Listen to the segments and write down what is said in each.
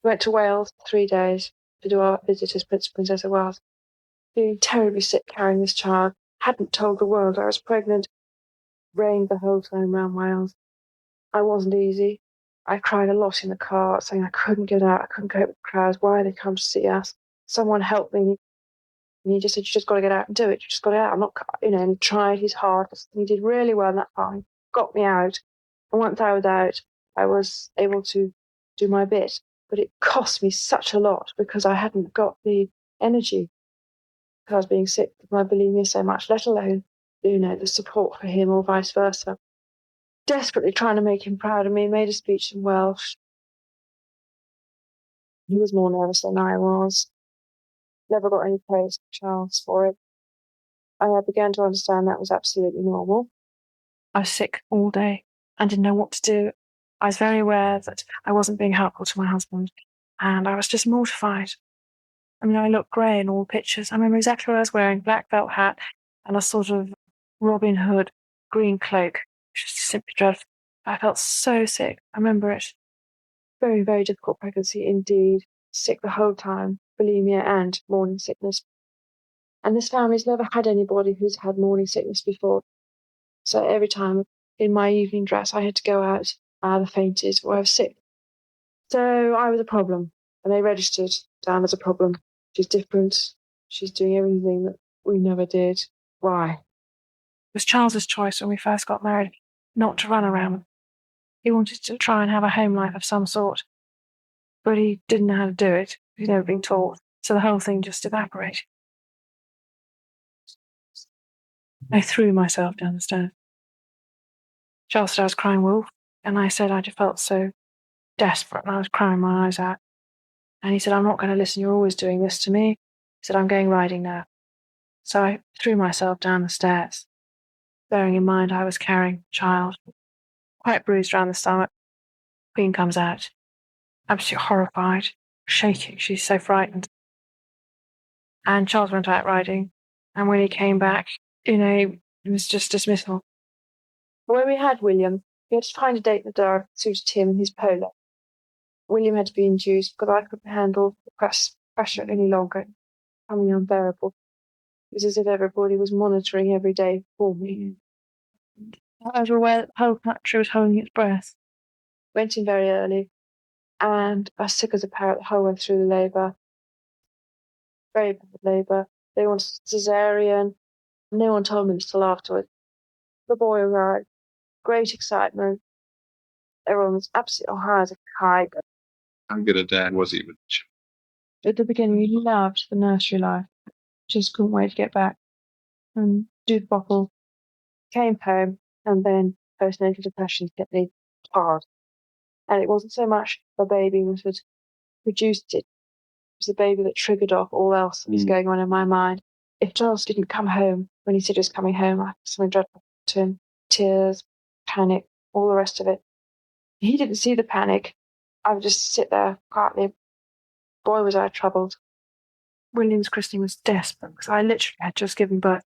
We went to Wales for 3 days to do our visit as Prince and Princess of Wales. Feeling terribly sick carrying this child. Hadn't told the world I was pregnant. Rained the whole time round Wales. I wasn't easy. I cried a lot in the car, saying I couldn't get out, I couldn't cope with the crowds. Why they come to see us? Someone help me. And he just said, you just got to get out and do it. You just got to get out. I'm not, and he tried his hardest. He did really well in that part. He got me out. And once I was out, I was able to do my bit. But it cost me such a lot because I hadn't got the energy because I was being sick with my bulimia so much, let alone, the support for him or vice versa. Desperately trying to make him proud of me, made a speech in Welsh. He was more nervous than I was. Never got any praise from Charles for it. I began to understand that was absolutely normal. I was sick all day and didn't know what to do. I was very aware that I wasn't being helpful to my husband, and I was just mortified. I mean, I looked grey in all the pictures. I remember exactly what I was wearing, black felt hat and a sort of Robin Hood green cloak, which was simply dreadful. I felt so sick. I remember it. Very, very difficult pregnancy indeed. Sick the whole time, bulimia and morning sickness. And this family's never had anybody who's had morning sickness before. So every time in my evening dress, I had to go out, I either fainted or I was sick. So I was a problem, and they registered down as a problem. She's different. She's doing everything that we never did. Why? It was Charles's choice when we first got married not to run around. He wanted to try and have a home life of some sort, but he didn't know how to do it. He'd never been taught, so the whole thing just evaporated. I threw myself down the stairs. Charles said I was crying wolf, and I said I just felt so desperate, and I was crying my eyes out. And he said, I'm not going to listen, you're always doing this to me. He said, I'm going riding now. So I threw myself down the stairs, bearing in mind I was carrying a child, quite bruised around the stomach. Queen comes out, absolutely horrified, shaking, she's so frightened. And Charles went out riding, and when he came back, it was just dismissal. But when we had William, we had to find a date in the diary that suited him and his polo. William had to be induced because I couldn't handle the pressure any longer, becoming unbearable. It was as if everybody was monitoring every day for me. I was aware that the whole country was holding its breath. Went in very early, and I was sick as a parrot the whole way through the labour. Very bad labour. They wanted cesarean. No one told me this till afterwards. The boy arrived. Great excitement. Everyone was absolutely high as a kite. How good a dad was he with At the beginning, he loved the nursery life. Just couldn't wait to get back and do the bottle. Came home, and then postnatal depression hit me hard. And it wasn't so much the baby that had produced it. It was the baby that triggered off all else that was going on in my mind. If Charles didn't come home when he said he was coming home, I something dreadful to him. Tears, panic, all the rest of it. He didn't see the panic. I would just sit there quietly. Boy, was I troubled. William's christening was desperate because I literally had just given birth.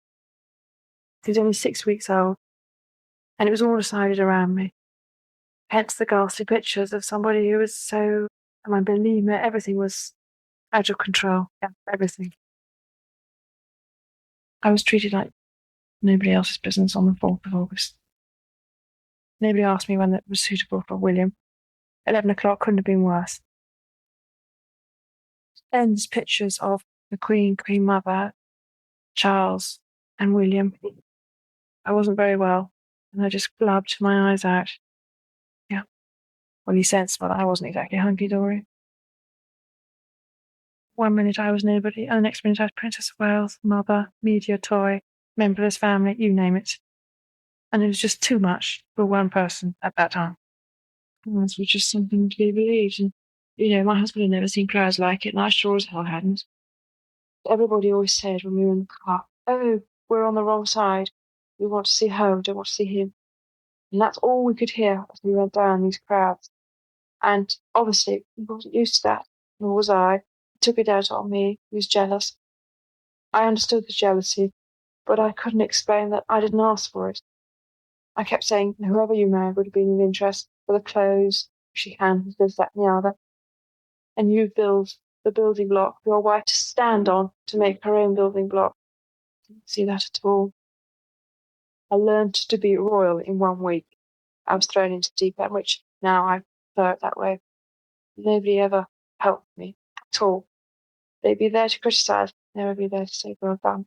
He was only 6 weeks old, and it was all decided around me. Hence the ghastly pictures of somebody who was so, my bulimia, everything was out of control. Yeah, everything. I was treated like nobody else's business on the 4th of August. Nobody asked me when it was suitable for William. 11 o'clock couldn't have been worse. Then there's pictures of the Queen Mother, Charles, and William. I wasn't very well, and I just blubbed my eyes out. Yeah. Well, he sensed that I wasn't exactly hunky-dory. 1 minute I was nobody, and the next minute I was Princess of Wales, mother, media toy, member of his family, you name it. And it was just too much for one person at that time. And this was just something to be believed. And, my husband had never seen crowds like it, and I sure as hell hadn't. Everybody always said when we were in the car, oh, we're on the wrong side. We want to see her, we don't want to see him. And that's all we could hear as we went down these crowds. And obviously, he wasn't used to that, nor was I. He took it out on me. He was jealous. I understood the jealousy, but I couldn't explain that I didn't ask for it. I kept saying, whoever you married would have been of interest for the clothes, she can, this, that, and the other. and you build the building block for your wife to stand on to make her own building block. I didn't see that at all. I learned to be royal in 1 week. I was thrown into deep end, which now I prefer it that way. Nobody ever helped me at all. They'd be there to criticise, never be there to say well done.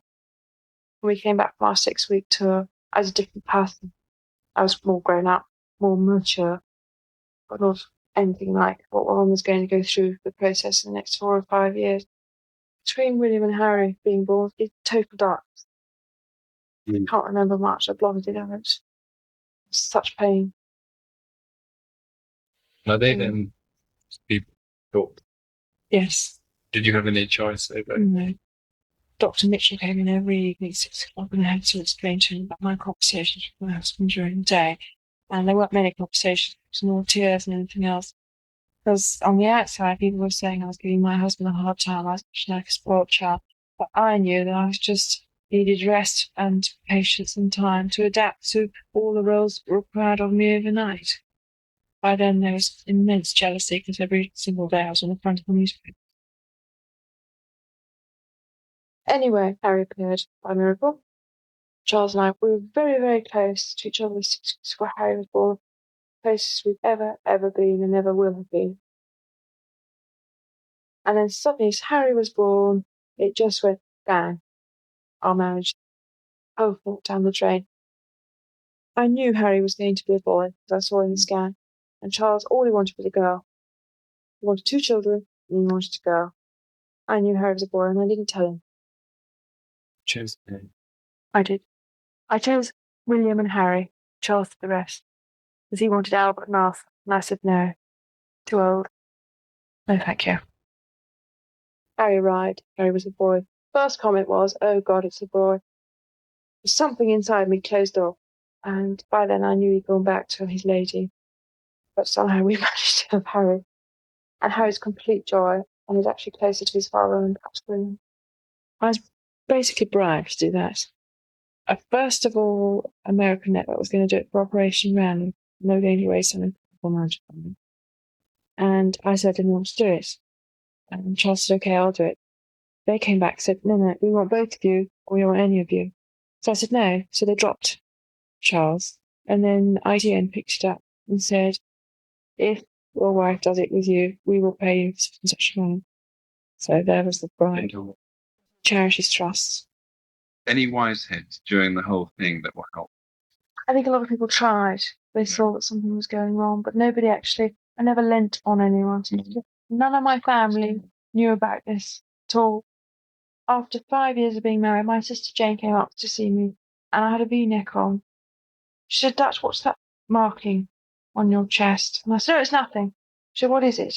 When we came back from our 6-week tour, I was a different person. I was more grown up, more mature, but not anything like what one was going to go through the process in the next 4 or 5 years. Between William and Harry being born, it's total darkness. I can't remember much. I blotted it out. Such pain. Are they then people thought? Yes. Did you have any choice over? No. Dr. Mitchell came in every evening at 6 o'clock and I had to explain to him about my conversations with my husband during the day. And there weren't many conversations, it was more tears and anything else. Because on the outside, people were saying I was giving my husband a hard time, I was like a spoiled child. But I knew that I was just needed rest and patience and time to adapt to all the roles required of me overnight. By then, there was immense jealousy because every single day I was on the front of the newspaper. Anyway, Harry appeared by miracle. Charles and I, we were very, very close to each other the 6 weeks before Harry was born. Closest we've ever been and ever will have been. And then suddenly, as Harry was born, it just went bang. Our marriage. Oh, thought down the drain. I knew Harry was going to be a boy, as I saw in the scan. And Charles, all he wanted was a girl. He wanted 2 children, and he wanted a girl. I knew Harry was a boy, and I didn't tell him. Chose the name. I did. I chose William and Harry. Charles did the rest. Because he wanted Albert and Arthur, and I said no. Too old. No, thank you. Harry arrived. Harry was a boy. First comment was, oh God, it's a boy. Something inside me closed off, and by then I knew he'd gone back to his lady. But somehow we managed to have Harry. And Harry's complete joy, and he's actually closer to his father than perhaps William. I was basically bribed to do that. First of all, American Network was going to do it for Operation Random. They were going to raise some amount of money. And I said I didn't want to do it. And Charles said, okay, I'll do it. They came back and said, no, we want both of you, or we don't want any of you. So I said no. So they dropped Charles. And then ITN picked it up and said, if your wife does it with you, we will pay you such and such amount. So there was the bribe. Charities trusts. Any wise heads during the whole thing that will help? I think a lot of people tried. They saw that something was going wrong, but nobody actually, I never lent on anyone. None of my family knew about this at all. After 5 years of being married, my sister Jane came up to see me, and I had a V-neck on. She said, Dutch, what's that marking on your chest? And I said, oh, it's nothing. She said, what is it?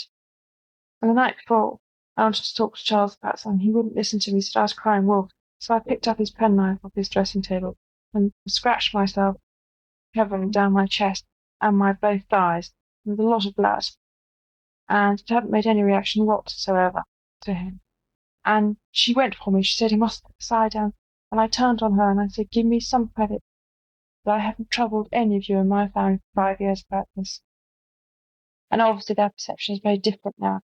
And the night before, I wanted to talk to Charles about something. He wouldn't listen to me, said I was crying wolf. So I picked up his penknife off his dressing table and scratched myself heavily down my chest and my both thighs with a lot of blood. And it hadn't made any reaction whatsoever to him. And she went for me. She said, he must put the side down. And I turned on her and I said, give me some credit that I haven't troubled any of you in my family for 5 years about this. And obviously their perception is very different now.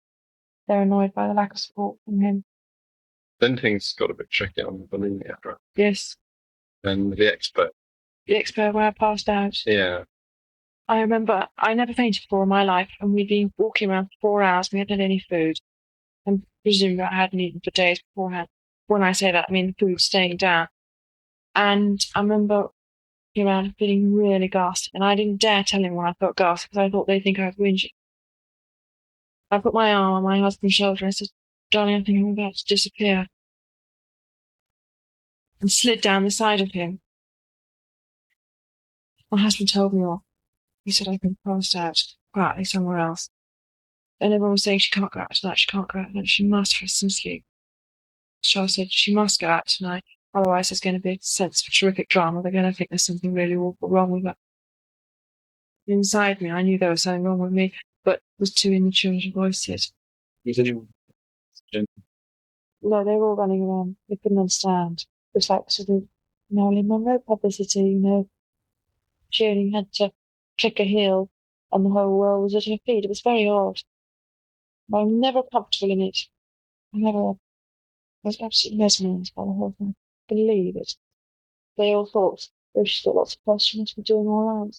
They're annoyed by the lack of support from him. Then things got a bit tricky on the bulimia front. Yes. And the expert. The expert where I passed out. Yeah. I remember I never fainted before in my life, and we'd been walking around for 4 hours. We hadn't had any food. And presumably I hadn't eaten for days beforehand. When I say that, I mean the food staying down. And I remember walking around and feeling really ghastly. And I didn't dare tell anyone I felt ghastly because I thought they'd think I was whinging. I put my arm on my husband's shoulder and I said, darling, I think I'm about to disappear. And slid down the side of him. My husband told me off. He said I'd been passed out quietly somewhere else. And everyone was saying she can't go out tonight, she can't go out tonight, she must have some sleep. Charles said she must go out tonight, otherwise there's going to be a sense of terrific drama. They're going to think there's something really awful wrong with her. Inside me, I knew there was something wrong with me, but it was too immature to voice it. No, they were all running around. They couldn't understand. It was like sort of Marilyn Monroe publicity, you know. She only had to click a heel and the whole world was at her feet. It was very odd. I'm never comfortable in it. I was absolutely mesmerised by the whole thing. Believe it. They all thought, oh, she's got lots of posts, she must be doing all right.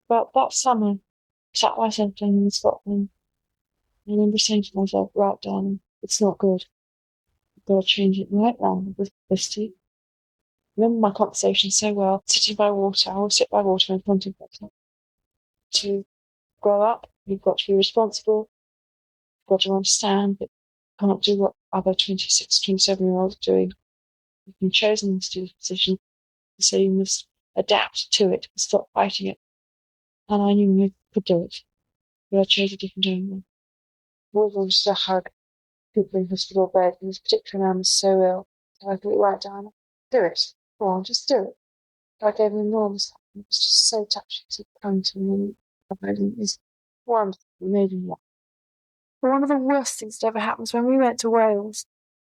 But that summer, sat myself down in Scotland, and I remember saying to myself, right, darling, it's not good. I've got to change it right round with publicity. I remember my conversation so well, sitting by water. I always sit by water and contemplate it. To grow up, you've got to be responsible. You've got to understand that you can't do what other 26, 27-year-olds are doing. You've been chosen to do this position, so you must adapt to it and stop fighting it. And I knew I could do it, but I chose a different avenue. We wanted to hug people in hospital bed, and this particular man was so ill. So I thought, right, Diana, do it. Go on, just do it. I gave him enormous hug. It was just so touching to come to me. And it's wonderful, amazing one. But one of the worst things that ever happened was when we went to Wales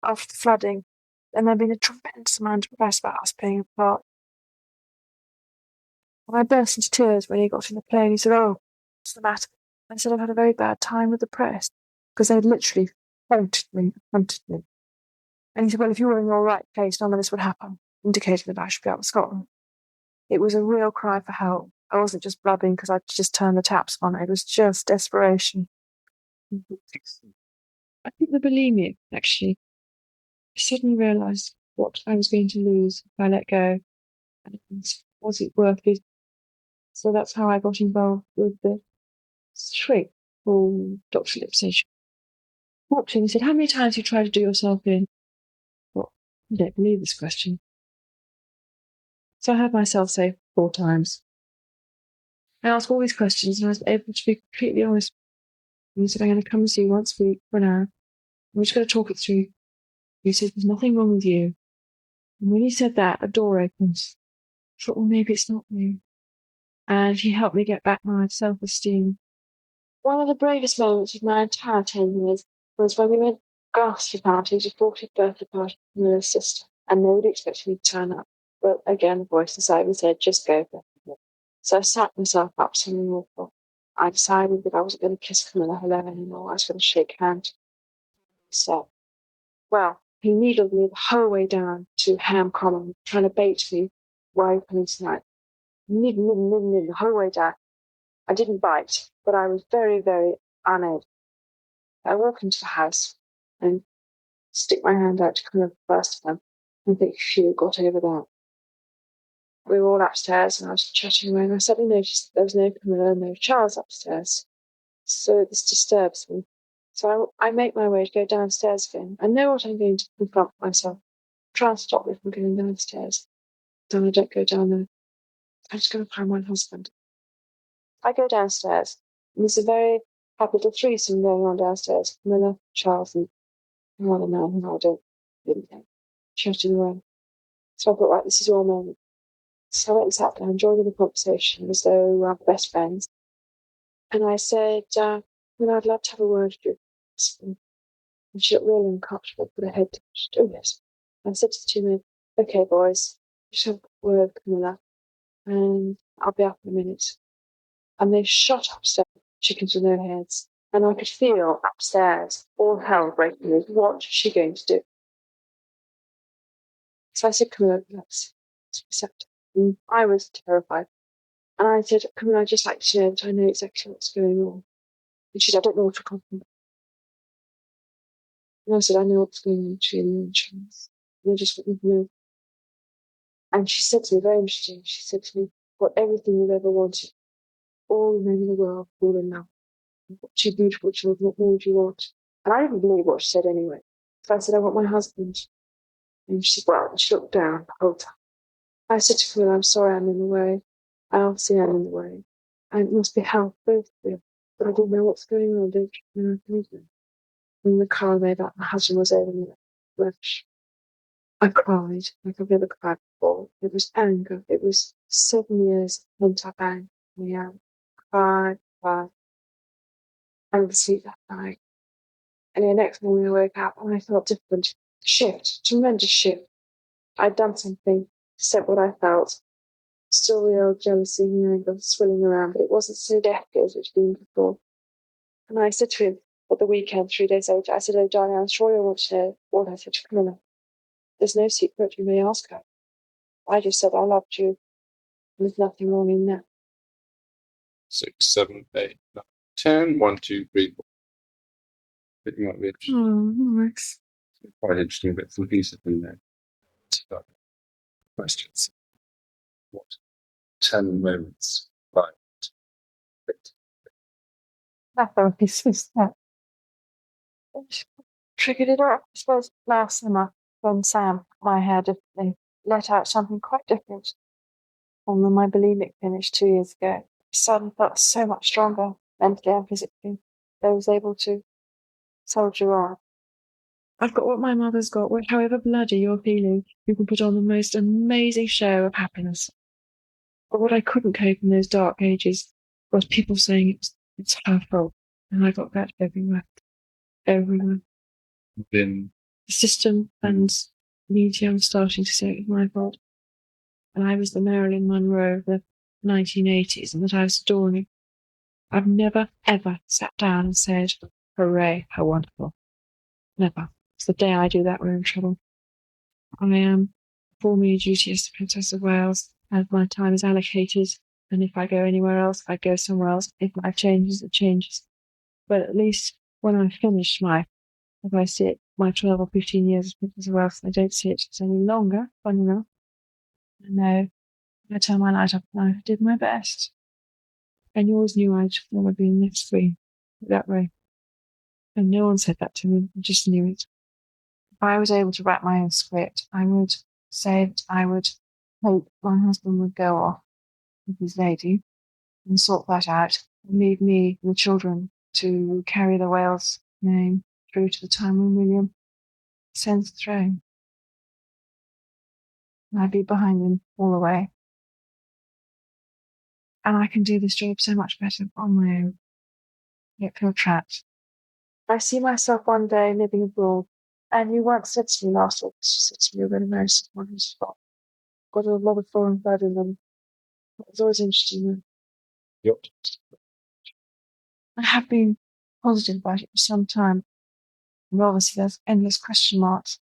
after the flooding, and there'd been a tremendous amount of press about us being apart. And I burst into tears when he got in the plane. He said, oh, what's the matter? I said, I've had a very bad time with the press, because they literally hunted me. And he said, well, if you were in your right place, none of this would happen, indicating that I should be out of Scotland. It was a real cry for help. I wasn't just blubbing because I'd just turned the taps on. It was just desperation. I think the bulimia, actually, I suddenly realised what I was going to lose if I let go. And was it worth it? So that's how I got involved with the trick called Dr. Lipsage. Walked in and said, how many times have you tried to do yourself in? Well, I don't believe this question. So I had myself say 4 times. I asked all these questions and I was able to be completely honest. And he said, I'm going to come and see you once a week for an hour. We're just going to talk it through. He said, there's nothing wrong with you. And when he said that, a door opens. I thought, well, maybe it's not me. And he helped me get back my self-esteem. One of the bravest moments of my entire 10 years was when we went to a ghastly party. It was a 40th birthday party for Milla's sister. And nobody expected me to turn up. But again, the voice inside me said, just go for it. So I sat myself up something awful. I decided that I wasn't going to kiss Camilla hello anymore. I was going to shake hands. So, well, he needled me the whole way down to Ham Common, trying to bait me. Why are you coming tonight? Needle, the whole way down. I didn't bite, but I was very, very unable. I walk into the house and stick my hand out to Camilla the first time and think, phew, got over that. We were all upstairs and I was chatting away and I suddenly noticed there was no Camilla, no Charles upstairs. So this disturbs me. So I make my way to go downstairs again. I know what I'm going to confront myself. Try and stop me from going downstairs. Then I don't go down there. I'm just going to find my husband. I go downstairs and there's a very happy little threesome going on downstairs. Camilla, Charles, and another man who I didn't know. Chatting away. So I thought, right, this is your moment. So I went and sat down, joined in the conversation as though we were best friends. And I said, well, I'd love to have a word with you. And she looked really uncomfortable, put her head down. She said, oh, yes. I said to the 2 men, okay, boys, just have a word with Camilla, and I'll be up in a minute. And they shot upstairs, chickens with no heads. And I could feel upstairs all hell breaking loose. What is she going to do? So I said, Camilla, let's accept it. And I was terrified. And I said, Camilla, I'd just like to know that I know exactly what's going on. And she said, I don't know what you're talking about. And I said, I know what's going on between you and Charles. And I just wouldn't move. And she said to me, very interesting, she said to me, got everything you've ever wanted. All the men in the world fall in love. You've got 2 beautiful children, what more do you want? And I didn't believe what she said anyway. So I said, I want my husband. And she said, well, and she looked down the whole time. I said to her, I'm sorry I'm in the way. I obviously am in the way. And it must be help, both of you. But I didn't know what's going on, don't you know? And the car made up, my husband was over me. I cried like I've never cried before. It was anger. It was 7 years of pent-up anger. Yeah. Cried. I didn't sleep that night. And the next morning I woke up and I felt different. Shift. Tremendous shift. I'd done something, said what I felt. Still the old jealousy and anger swirling around, but it wasn't so deathly as it's been before. And I said to him, At the weekend, 3 days later, I said, "Oh, darling, I'm sure you want to know what I said to Camilla. There's no secret, you may ask her. I just said I loved you. There's nothing wrong in that." 6, 7, 8, 9, 10. 1, 2, 3, 4. But you might be interested. Nice. Quite interesting bits and pieces in there. So, questions. What 10 moments like That's the reasons that triggered it up. I suppose last summer when Sam, my hair differently, let out something quite different. And when my bulimic finished 2 years ago, I suddenly felt so much stronger mentally and physically. I was able to soldier on. I've got what my mother's got. However bloody you're feeling, you can put on the most amazing show of happiness. But what I couldn't cope in those dark ages was people saying it's her fault. And I got that everywhere. Everywhere. been The system and media was starting to say it was my fault. And I was the Marilyn Monroe of the 1980s and that I was adorning. I've never, ever sat down and said, "Hooray, how wonderful." Never. It's the day I do that, we're in trouble. I am performing a duty as the Princess of Wales, and my time is allocated. And if I go anywhere else, I go somewhere else. If life changes, it changes. But at least when I finish if I see it, my 12 or 15 years as Princess of Wales, I don't see it any longer, funny enough. I know I turned my light up and I did my best. And you always knew I'd want to be next free that way. And no one said that to me, I just knew it. If I was able to write my own script, I would say that I would hope my husband would go off with his lady and sort that out and leave me and the children to carry the Wales name through to the time when William ascends the throne. And I'd be behind him all the way. And I can do this job so much better on my own. I don't feel trapped. I see myself one day living abroad. And you once said to me last week, you said to me, "You're going to marry someone who's got a lot of foreign blood in them." It was always interesting. Yep. I have been positive about it for some time. And obviously there's endless question marks.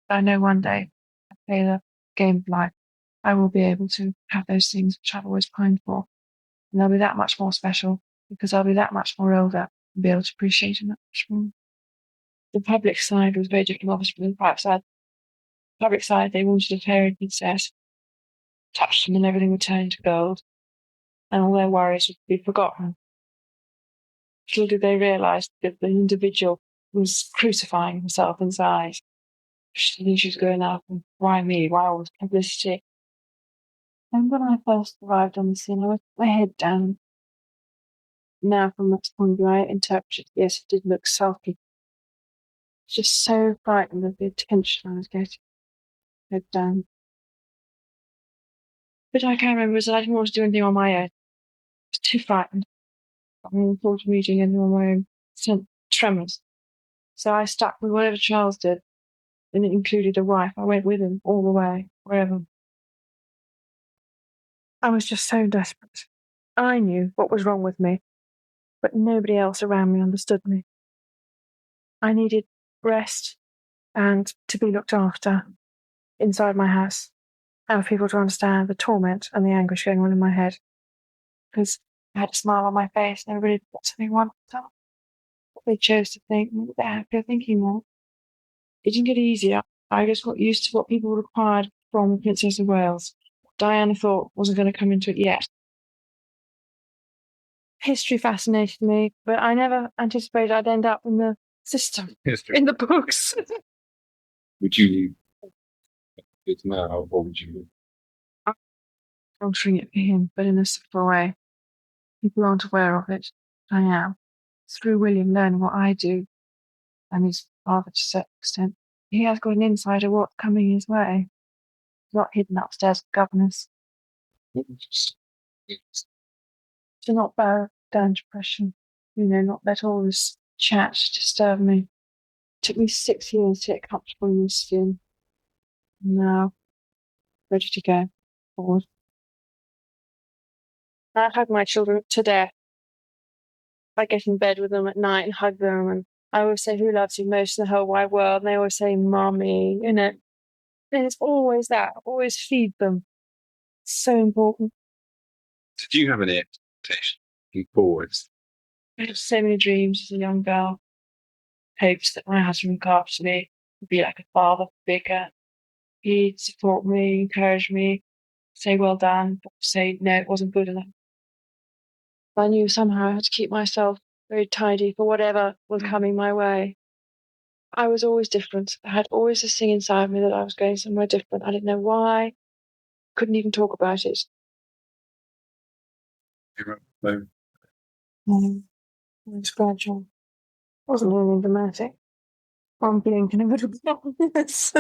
I know one day, I play the game of life, I will be able to have those things which I've always pined for. And they'll be that much more special because I'll be that much more older and be able to appreciate them that much more. The public side was very different, obviously, from the private side. The public side, they wanted a fairy princess, touched them and everything would turn into gold, and all their worries would be forgotten. Little did they realise that the individual was crucifying himself inside. She knew she was going up, and why me? Why all this publicity? And when I first arrived on the scene, I was with my head down. Now, from that point of view, I interpret it, yes, it did look sulky. Just so frightened of the attention I was getting. Head down. But I can remember that I didn't want to do anything on my own. I was too frightened. I mean, the thought of me doing anything on my own sent tremors. So I stuck with whatever Charles did, and it included a wife. I went with him all the way, wherever. I was just so desperate. I knew what was wrong with me, but nobody else around me understood me. I needed rest and to be looked after inside my house, and for people to understand the torment and the anguish going on in my head. Because I had a smile on my face and everybody thought something wonderful. What they chose to think, what they're happy thinking that. It didn't get easier. I just got used to what people required from the Princess of Wales. Diana thought wasn't going to come into it yet. History fascinated me, but I never anticipated I'd end up in the system, history? in the books. Would you it now, or would you? Altering it for him, but in a subtle way. People aren't aware of it. I am. Through William learning what I do, and his father to a certain extent, he has got an insight of what's coming his way. It's not hidden upstairs with governors. To not bow down to pressure, not let all this chat disturb me. It took me 6 years to get comfortable in this skin. Now, ready to go forward. I hug my children to death. I get in bed with them at night and hug them, and I always say, "Who loves you most in the whole wide world?" And they always say, "Mommy," you know. And it's always that. Always feed them. It's so important. Did you have any expectations looking forwards? I had so many dreams as a young girl. Hopes that my husband would look after me, would be like a father figure. He'd support me, encourage me, say well done, but say no, it wasn't good enough. I knew somehow I had to keep myself very tidy for whatever was coming my way. I was always different. I had always this thing inside me that I was going somewhere different. I didn't know why. Couldn't even talk about it. Do you remember? It was gradual. Wasn't anything dramatic. One blink and it would have been obvious.